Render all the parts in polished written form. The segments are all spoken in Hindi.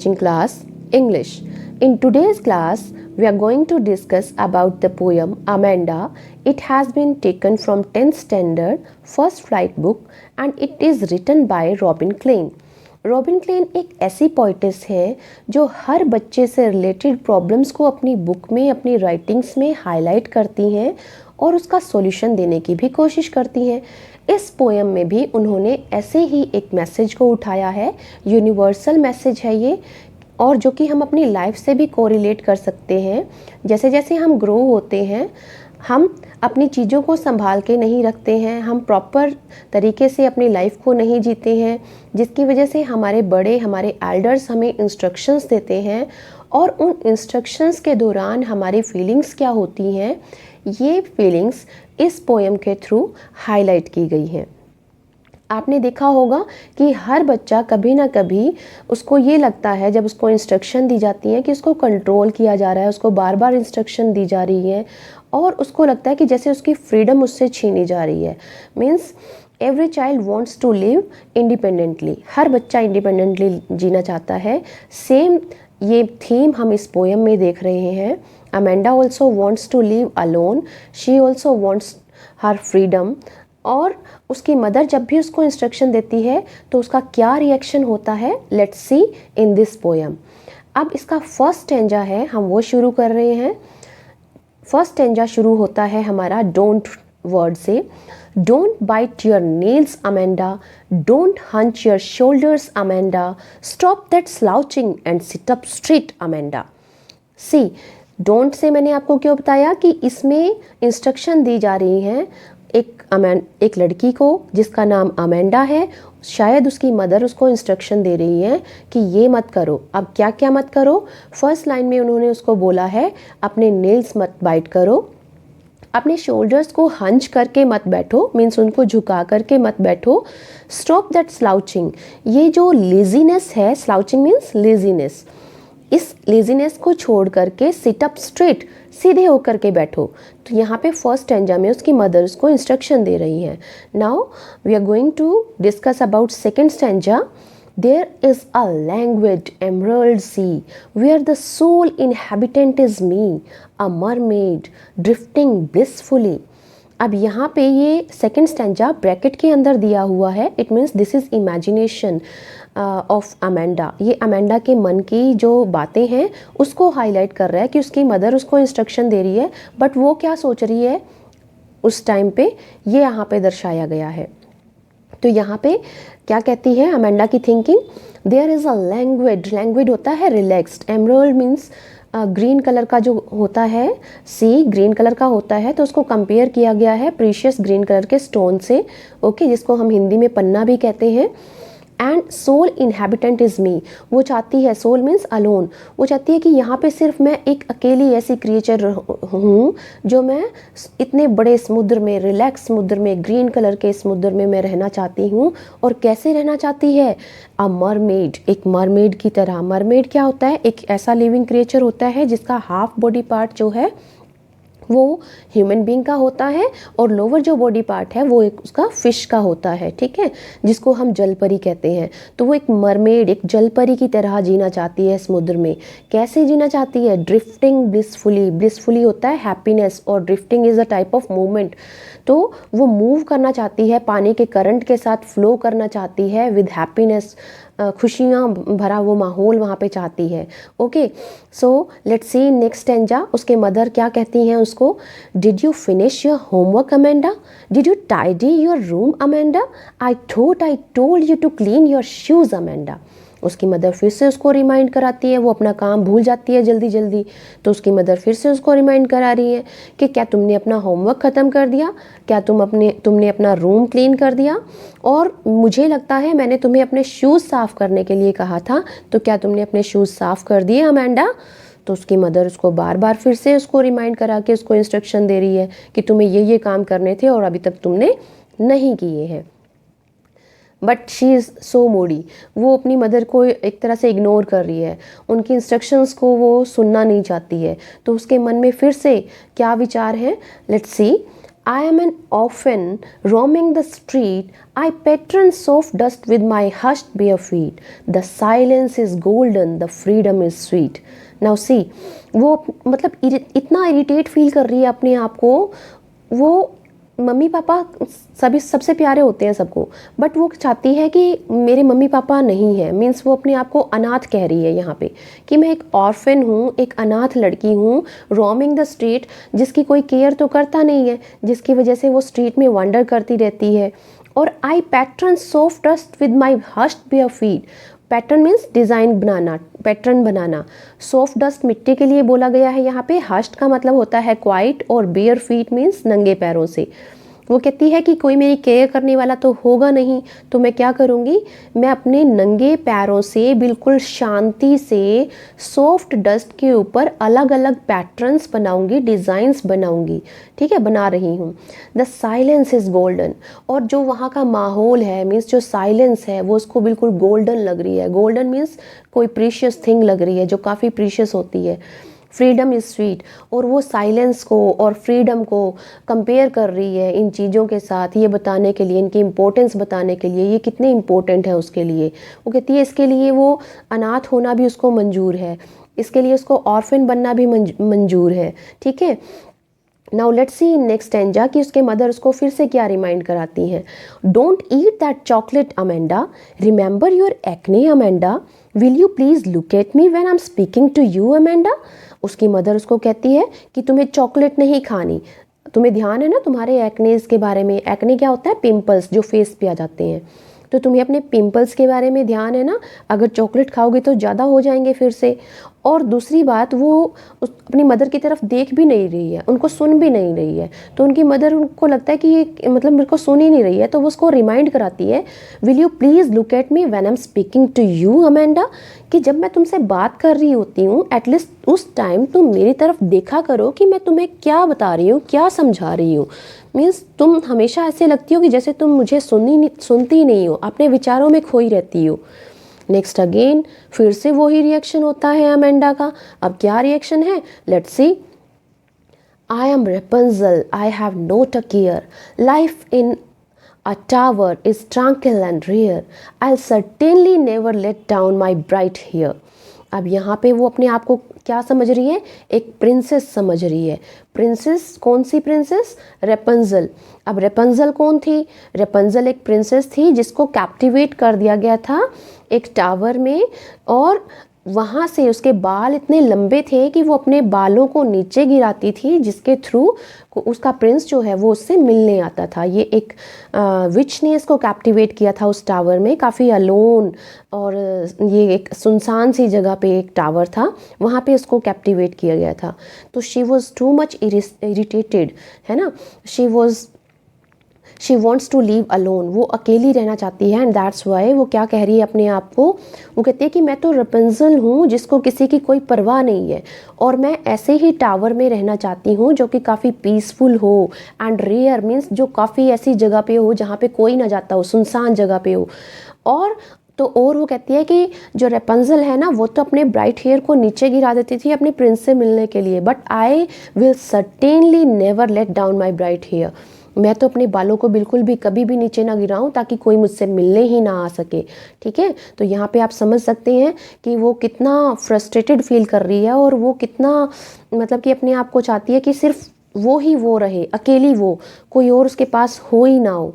Teaching class English. In today's class, we are going to discuss about the poem Amanda. It has been taken from 10th standard first flight book and it is written by Robin Klein. Robin Klein एक ऐसी पोइटेस है जो हर बच्चे से रिलेटेड प्रॉब्लम्स को अपनी बुक में, अपनी राइटिंग्स में हाईलाइट करती हैं और उसका सॉल्यूशन देने की भी कोशिश करती हैं। इस पोएम में भी उन्होंने ऐसे ही एक मैसेज को उठाया है, यूनिवर्सल मैसेज है ये, और जो कि हम अपनी लाइफ से भी कोरिलेट कर सकते हैं। जैसे जैसे हम ग्रो होते हैं, हम अपनी चीज़ों को संभाल के नहीं रखते हैं, हम प्रॉपर तरीके से अपनी लाइफ को नहीं जीते हैं, जिसकी वजह से हमारे बड़े, हमारे एल्डर्स हमें इंस्ट्रक्शंस देते हैं और उन इंस्ट्रक्शंस के दौरान हमारी फीलिंग्स क्या होती हैं, ये फीलिंग्स इस पोएम के थ्रू हाईलाइट की गई हैं। आपने देखा होगा कि हर बच्चा कभी ना कभी उसको ये लगता है, जब उसको इंस्ट्रक्शन दी जाती है कि उसको कंट्रोल किया जा रहा है, उसको बार बार इंस्ट्रक्शन दी जा रही है और उसको लगता है कि जैसे उसकी फ्रीडम उससे छीनी जा रही है। Means every child wants to live independently, हर बच्चा इंडिपेंडेंटली जीना चाहता है। सेम ये थीम हम इस पोएम में देख रहे हैं। Amanda also wants to live alone, she also wants her freedom. और उसकी मदर जब भी उसको इंस्ट्रक्शन देती है तो उसका क्या रिएक्शन होता है, let's see in this poem. अब इसका फर्स्ट स्टैंजा है, हम वो शुरू कर रहे हैं। फर्स्ट स्टैंजा शुरू होता है हमारा डोंट वर्ड से। Don't bite your nails Amanda, don't hunch your shoulders Amanda, stop that slouching and sit up straight Amanda. See, don't say मैंने आपको क्यों बताया कि इसमें इंस्ट्रक्शन दी जा रही हैं एक लड़की को जिसका नाम अमेंडा है। शायद उसकी मदर उसको इंस्ट्रक्शन दे रही है कि ये मत करो। अब क्या क्या मत करो? फर्स्ट लाइन में उन्होंने उसको बोला है अपने नेल्स मत बाइट करो, अपने शोल्डर्स को हंच करके मत बैठो, मीन्स उनको झुका करके मत बैठो। स्टॉप दैट स्लाउचिंग, ये जो लेजीनेस है, स्लाउचिंग मीन्स लेजीनेस, इस लेजीनेस को छोड़ करके सिट अप स्ट्रेट, सीधे होकर के बैठो। तो यहाँ पे फर्स्ट स्टैंजा में उसकी मदर उसको इंस्ट्रक्शन दे रही हैं। Now we are going to discuss about second stanza. There is a languid emerald sea where the sole inhabitant is me, a mermaid drifting blissfully. अब यहाँ पे ये सेकेंड स्टैंजा ब्रैकेट के अंदर दिया हुआ है। It means this is imagination of Amanda. ये अमेंडा के मन की जो बातें हैं उसको हाईलाइट कर रहा है कि उसकी मदर उसको इंस्ट्रक्शन दे रही है, बट वो क्या सोच रही है उस टाइम पे, ये यहाँ पे दर्शाया गया है। तो यहाँ पे क्या कहती है अमेंडा की थिंकिंग? देयर इज़ अ लैंग्वेड, लैंग्वेड होता है relaxed, emerald means green colour का जो होता है, सी ग्रीन कलर का होता है, तो उसको कंपेयर किया गया है प्रीशियस ग्रीन कलर के स्टोन से, ओके, जिसको हम हिंदी में पन्ना भी कहते हैं। And sole inhabitant is me, वो चाहती है, सोल मीन्स अलोन, वो चाहती है कि यहाँ पे सिर्फ मैं एक अकेली ऐसी क्रिएचर हूँ जो मैं इतने बड़े समुद्र में, रिलैक्स समुद्र में, ग्रीन कलर के समुद्र में मैं रहना चाहती हूँ। और कैसे रहना चाहती है? अ मरमेड, एक मरमेड की तरह। मरमेड क्या होता है? एक ऐसा लिविंग क्रिएचर होता है जिसका हाफ बॉडी पार्ट जो है वो ह्यूमन बीइंग का होता है और लोअर जो बॉडी पार्ट है वो एक उसका फिश का होता है, ठीक है, जिसको हम जलपरी कहते हैं। तो वो एक मरमेड, एक जलपरी की तरह जीना चाहती है समुद्र में। कैसे जीना चाहती है? ड्रिफ्टिंग ब्लिसफुली, ब्लिसफुली होता है हैप्पीनेस और drifting is a type of movement. तो वो मूव करना चाहती है, पानी के करंट के साथ फ्लो करना चाहती है विद हैप्पीनेस, खुशियाँ भरा वो माहौल वहाँ पे चाहती है। Okay, so let's see next stanza. उसके मदर क्या कहती हैं उसको? Did you finish your homework Amanda, did you tidy your room Amanda, I thought I told you to clean your shoes Amanda. उसकी मदर फिर से उसको रिमाइंड कराती है, वो अपना काम भूल जाती है जल्दी जल्दी, तो उसकी मदर फिर से उसको रिमाइंड करा रही है कि क्या तुमने अपना होमवर्क ख़त्म कर दिया, क्या तुमने अपना रूम क्लीन कर दिया, और मुझे लगता है मैंने तुम्हें अपने शूज़ साफ़ करने के लिए कहा था, तो क्या तुमने अपने शूज़ साफ़ कर दिए अमेंडा? तो उसकी मदर उसको बार बार फिर से उसको रिमाइंड करा के उसको इंस्ट्रक्शन दे रही है कि तुम्हें ये काम करने थे और अभी तक तुमने नहीं किए हैं। But she is so Moody, वो अपनी मदर को एक तरह से इग्नोर कर रही है, उनकी इंस्ट्रक्शंस को वो सुनना नहीं चाहती है। तो उसके मन में फिर से क्या विचार है? Let's see. I am an orphan roaming the street. I pattern soft dust with my hushed bare feet. The silence is golden, the freedom is sweet. Now see, वो मतलब इतना इरिटेट फील कर रही है अपने आप को। वो मम्मी पापा सभी सबसे प्यारे होते हैं सबको, बट वो चाहती है कि मेरे मम्मी पापा नहीं है, मीन्स वो अपने आप को अनाथ कह रही है यहाँ पे कि मैं एक ऑर्फन हूँ, एक अनाथ लड़की हूँ, रोमिंग द स्ट्रीट, जिसकी कोई केयर तो करता नहीं है, जिसकी वजह से वो स्ट्रीट में वंडर करती रहती है। और I pattern soft dust with my hushed bare feet. Pattern means design बनाना, पैटर्न बनाना। सॉफ्ट डस्ट मिट्टी के लिए बोला गया है यहाँ पे। हस्ट का मतलब होता है क्वाइट, और बेयर फीट मीन्स नंगे पैरों से। वो कहती है कि कोई मेरी केयर करने वाला तो होगा नहीं, तो मैं क्या करूँगी, मैं अपने नंगे पैरों से बिल्कुल शांति से सॉफ्ट डस्ट के ऊपर अलग अलग पैटर्न्स बनाऊंगी, डिज़ाइंस बनाऊंगी। ठीक है, बना रही हूँ। The silence is golden. और जो वहाँ का माहौल है, मीन्स जो साइलेंस है, वो उसको बिल्कुल गोल्डन लग रही है। गोल्डन मीन्स कोई प्रीशियस थिंग लग रही है, जो काफ़ी प्रीशियस होती है। Freedom is sweet. और वो साइलेंस को और फ्रीडम को कंपेयर कर रही है इन चीज़ों के साथ, ये बताने के लिए, इनकी इम्पोर्टेंस बताने के लिए, ये कितने इम्पोर्टेंट है उसके लिए। वो कहती है इसके लिए वो अनाथ होना भी उसको मंजूर है, इसके लिए उसको ऑर्फन बनना भी मंजूर है। ठीक है, now let's see in next stanza कि उसके मदर उसको फिर से क्या रिमाइंड कराती हैं। Don't eat that chocolate Amanda, remember your acne Amanda, will you please look at me when I am speaking to you Amanda. उसकी मदर उसको कहती है कि तुम्हें चॉकलेट नहीं खानी, तुम्हें ध्यान है ना तुम्हारे एक्नेस के बारे में। एक्ने क्या होता है, पिंपल्स जो फेस पे आ जाते हैं, तो तुम्हें अपने पिंपल्स के बारे में ध्यान है ना, अगर चॉकलेट खाओगे तो ज़्यादा हो जाएंगे फिर से। और दूसरी बात, वो अपनी मदर की तरफ देख भी नहीं रही है, उनको सुन भी नहीं रही है, तो उनकी मदर उनको लगता है कि ये मतलब मेरे को सुन ही नहीं रही है, तो वो उसको रिमाइंड कराती है, will you please look at me when I am speaking to you Amanda, कि जब मैं तुमसे बात कर रही होती हूँ एटलीस्ट उस टाइम तुम मेरी तरफ देखा करो कि मैं तुम्हें क्या बता रही हूँ, क्या समझा रही हूँ। मीन्स तुम हमेशा ऐसे लगती हो कि जैसे तुम मुझे सुनती नहीं हो, अपने विचारों में खोई रहती हो। नेक्स्ट अगेन फिर से वही रिएक्शन होता है अमेंडा का। अब क्या रिएक्शन है, let's see. I am Rapunzel, I have not a care. Life in a tower is tranquil and rare. I'll certainly never let down my bright hair. अब यहाँ पे वो अपने आप को क्या समझ रही है, एक प्रिंसेस समझ रही है। प्रिंसेस, कौन सी प्रिंसेस, रेपंजल। अब रेपंजल कौन थी, रेपंजल एक प्रिंसेस थी जिसको कैप्टिवेट कर दिया गया था एक टावर में, और वहाँ से उसके बाल इतने लंबे थे कि वो अपने बालों को नीचे गिराती थी, जिसके थ्रू उसका प्रिंस जो है वो उससे मिलने आता था। ये एक विच ने इसको कैप्टिवेट किया था उस टावर में, काफ़ी अलोन, और ये एक सुनसान सी जगह पे एक टावर था, वहाँ पे इसको कैप्टिवेट किया गया था। तो she was too much irritated, है ना, she wants to leave alone, वो अकेली रहना चाहती है। एंड दैट्स वाई वो क्या कह रही है अपने आप को, वो कहती है कि मैं तो रपेंजल हूँ जिसको किसी की कोई परवाह नहीं है, और मैं ऐसे ही टावर में रहना चाहती हूँ जो कि काफ़ी पीसफुल हो, एंड रेयर मीन्स जो काफ़ी ऐसी जगह पे हो जहाँ पे कोई ना जाता हो, सुनसान जगह पे हो। और वो कहती है कि जो रेपंजल है ना, वो तो अपने ब्राइट हेयर को नीचे गिरा देती थी अपने प्रिंस से मिलने के लिए, but I will certainly never let down my bright hair, मैं तो अपने बालों को बिल्कुल भी कभी भी नीचे ना गिराऊं ताकि कोई मुझसे मिलने ही ना आ सके। ठीक है, तो यहाँ पे आप समझ सकते हैं कि वो कितना फ्रस्ट्रेटेड फील कर रही है, और वो कितना मतलब कि अपने आप को चाहती है कि सिर्फ वो ही वो रहे, अकेली वो, कोई और उसके पास हो ही ना हो।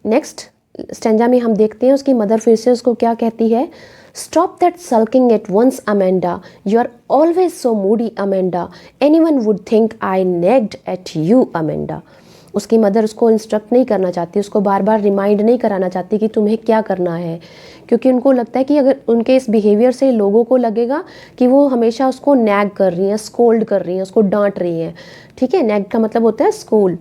नेक्स्ट स्टेंजा में हम देखते हैं उसकी मदर फिर से उसको क्या कहती है, stop that sulking at once Amanda, you are always so moody Amanda, anyone would think I nagged at you Amanda. उसकी मदर उसको इंस्ट्रक्ट नहीं करना चाहती, उसको बार बार रिमाइंड नहीं कराना चाहती कि तुम्हें क्या करना है, क्योंकि उनको लगता है कि अगर उनके इस बिहेवियर से लोगों को लगेगा कि वो हमेशा उसको नैग कर रही हैं, स्कोल्ड कर रही हैं, उसको डांट रही हैं। ठीक है, नैग का मतलब होता है स्कूल।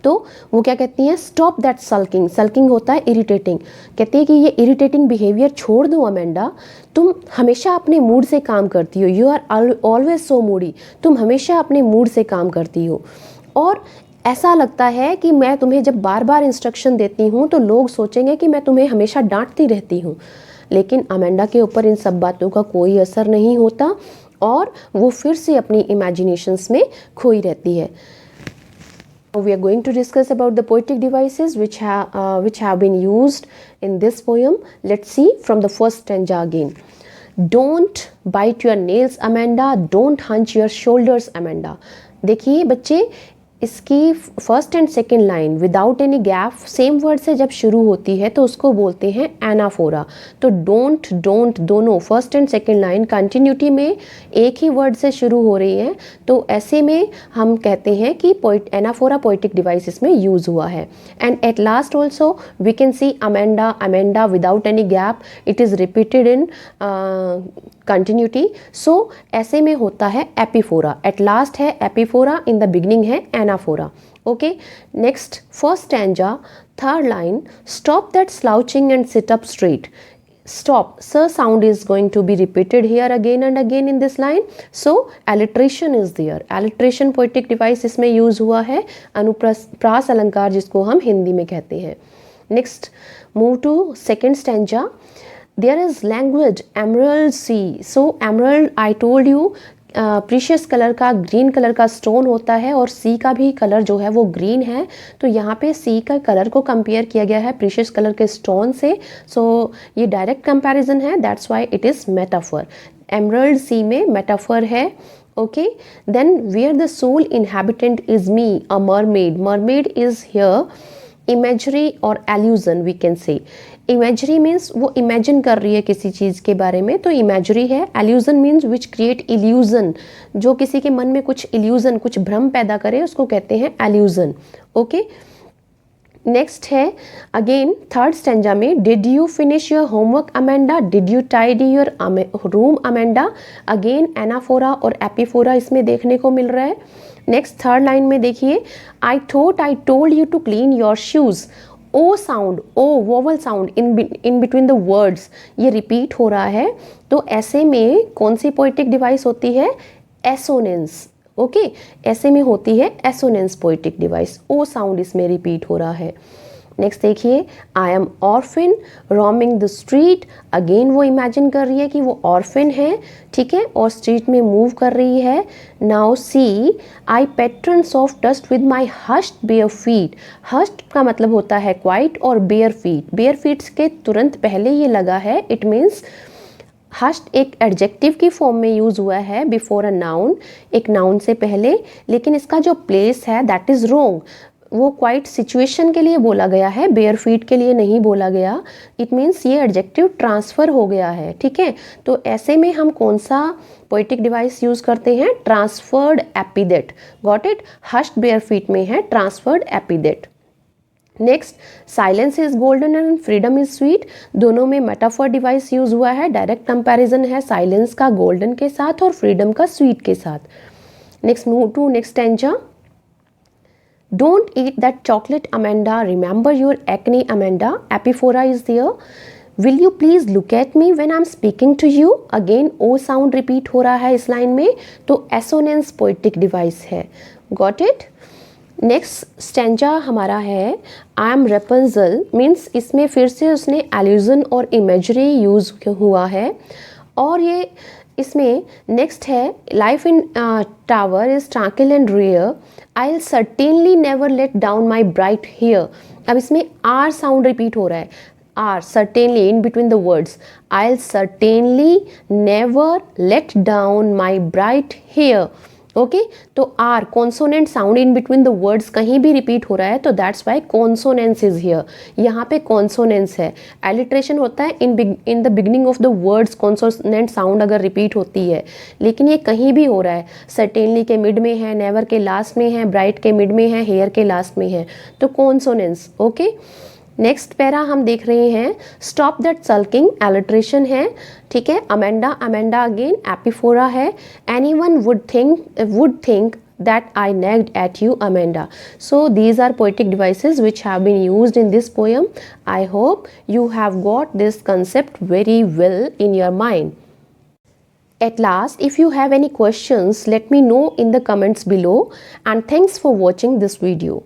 तो वो क्या कहती हैं, स्टॉप दैट सल्किंग, सल्किंग होता है इरिटेटिंग, कहती है कि ये इरिटेटिंग बिहेवियर छोड़ दो अमेंडा, तुम हमेशा अपने मूड से काम करती हो, you are always so moody, तुम हमेशा अपने मूड से काम करती हो, और ऐसा लगता है कि मैं तुम्हें जब बार बार इंस्ट्रक्शन देती हूँ तो लोग सोचेंगे कि मैं तुम्हें हमेशा डांटती रहती हूँ। लेकिन अमेंडा के ऊपर इन सब बातों का कोई असर नहीं होता, और वो फिर से अपनी इमेजिनेशंस में खोई रहती है। We are going to discuss about the poetic devices which have been used in this poem. Let's see from the first stanza again. Don't bite your nails, Amanda. Don't hunch your shoulders, Amanda. देखिए बच्चे, इसकी first and second line without any gap same word से जब शुरू होती है तो उसको बोलते हैं एनाफोरा. तो डोंट डोंट दोनों first and second line continuity में एक ही वर्ड से शुरू हो रही हैं, तो ऐसे में हम कहते हैं कि एनाफोरा पोइटिक डिवाइस इसमें यूज हुआ है. And at last also we can see Amanda Amanda without any gap, it is repeated in continuity. So ऐसे में होता है एपीफोरा. एट लास्ट है एपीफोरा, इन द बिगनिंग है anaphora. Okay, next first stanza third line. Stop that slouching and sit up straight. Stop. Sir sound is going to be repeated here again and again in this line. So alliteration is there. Alliteration poetic device इसमें यूज हुआ है. अनुप्रास अलंकार जिसको हम हिंदी में कहते हैं. Next, move to second stanza. There is languid emerald sea. So emerald, I told you, precious colour का ग्रीन कलर का स्टोन होता है और सी का भी कलर जो है वो ग्रीन है. तो यहाँ पे सी का कलर को कंपेयर किया गया है प्रीशियस कलर के स्टोन से. सो ये डायरेक्ट कंपैरिजन है, that's why it is metaphor. Emerald sea में मेटाफर है. Okay, then where the sole inhabitant is me a mermaid. Mermaid is here imagery और allusion we can say. Imagery means वो इमेजिन कर रही है किसी चीज़ के बारे में, तो इमेजरी है. Allusion means which create illusion, जो किसी के मन में कुछ इल्यूजन कुछ भ्रम पैदा करे उसको कहते हैं एल्यूजन. ओके, नेक्स्ट है अगेन थर्ड स्टेंजा में. Did you finish your homework Amanda. Did you tidy your room Amanda. Again anaphora और एपीफोरा इसमें देखने को मिल रहा है. नेक्स्ट थर्ड लाइन में देखिए. I thought I told you to clean your shoes. O sound, O vowel sound in between the words, ये रिपीट हो रहा है. तो ऐसे में कौन सी पोइटिक डिवाइस होती है? एसोनेंस. ओके, ऐसे में होती है एसोनेंस पोइटिक डिवाइस. ओ साउंड इसमें रिपीट हो रहा है. नेक्स्ट देखिए. I am orphan roaming the street. Again वो इमेजिन कर रही है कि वो ऑर्फिन है, ठीक है, और स्ट्रीट में मूव कर रही है. Now see. I pattern soft dust with my hushed bare feet. Hushed का मतलब होता है क्वाइट और बेयर फीट. बेयर फीट्स के तुरंत पहले ये लगा है. इट मीन्स हश्ड एक एडजेक्टिव की फॉर्म में यूज हुआ है बिफोर अ नाउन, एक नाउन से पहले, लेकिन इसका जो प्लेस है दैट इज रॉन्ग. वो क्वाइट सिचुएशन के लिए बोला गया है, बेयर फीट के लिए नहीं बोला गया. इट मीन्स ये एडजेक्टिव ट्रांसफ़र हो गया है, ठीक है. तो ऐसे में हम कौन सा पोइटिक डिवाइस यूज़ करते हैं? Transferred epithet. Got it. Hushed bare feet में है transferred epithet. Next, silence is golden and freedom is sweet. दोनों में मेटाफर डिवाइस यूज हुआ है. डायरेक्ट कंपैरिजन है साइलेंस का गोल्डन के साथ और फ्रीडम का स्वीट के साथ. Next, move to next stanza. Don't eat that chocolate, Amanda. Remember your acne, Amanda. Epiphora is there. Will you please look at me when I'm speaking to you? Again, O sound repeat हो रहा है इस लाइन में, तो assonance poetic device है. Got it? नेक्स्ट स्टेंजा हमारा है आई एम रेपंजल. मीन्स इसमें फिर से उसने एल्यूजन और इमेजरी यूज हुआ है. और ये इसमें नेक्स्ट है life in tower is tranquil and rare. I will certainly never let down my bright hair. अब इसमें आर साउंड रिपीट हो रहा है. R certainly in between the words. I will certainly never let down my bright hair. Okay, तो R consonant sound in between the words कहीं भी रिपीट हो रहा है, तो that's why consonance is here. यहाँ पे कॉन्सोनेंस है. एलिट्रेशन होता है in the beginning of the words, consonant sound अगर रिपीट होती है, लेकिन ये कहीं भी हो रहा है. सर्टेनली के मिड में है, नेवर के लास्ट में है, ब्राइट के मिड में है, हेयर के लास्ट में है, तो कॉन्सोनेंस. ओके, नेक्स्ट पैरा हम देख रहे हैं. स्टॉप दैट सल्किंग एलिट्रेशन है, ठीक है. अमेंडा अमेंडा अगेन एपिफोरा है. Anyone would think that I nagged at you, Amanda. So these are poetic devices which have been used in this poem. I hope you have got this concept very well in your mind. At last, if you have any questions, let me know in the comments below, and thanks for watching this video.